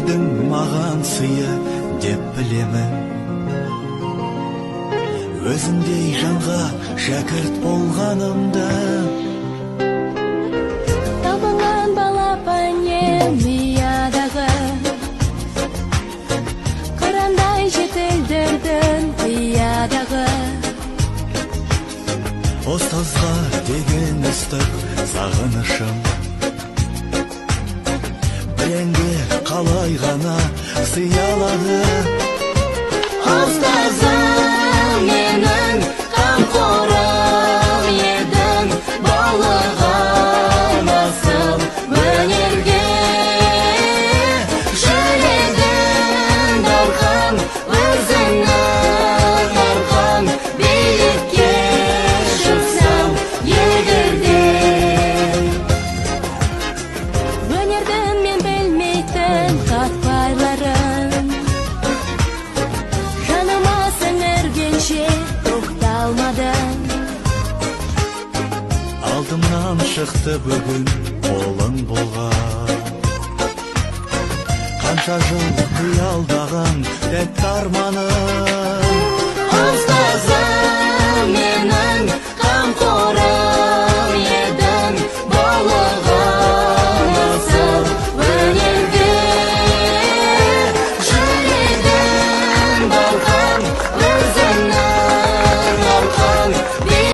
бердің маған сыйы деп білемін. Өзіңдей жанға шәкірт болғанымды. Табылған балапанем миядағы, қырандай жетілдірдің қиядағы. Ұстазға деген ыстық сағынышым, білеңге қалай ғана сыялады. Ұстазым менің қамқорым едің, баулыған асыл өнерге. Жүрегім дархан, өзіңнің арқан, биікке шықсам егерде. Өнердің мен білмейтін қатпайларын, жаныма сіңіргенше тоқталмадым. Алдымнан шықты бүгін қолың болған, қанша жыл қиялдаған тәтті арманым. Ұстазым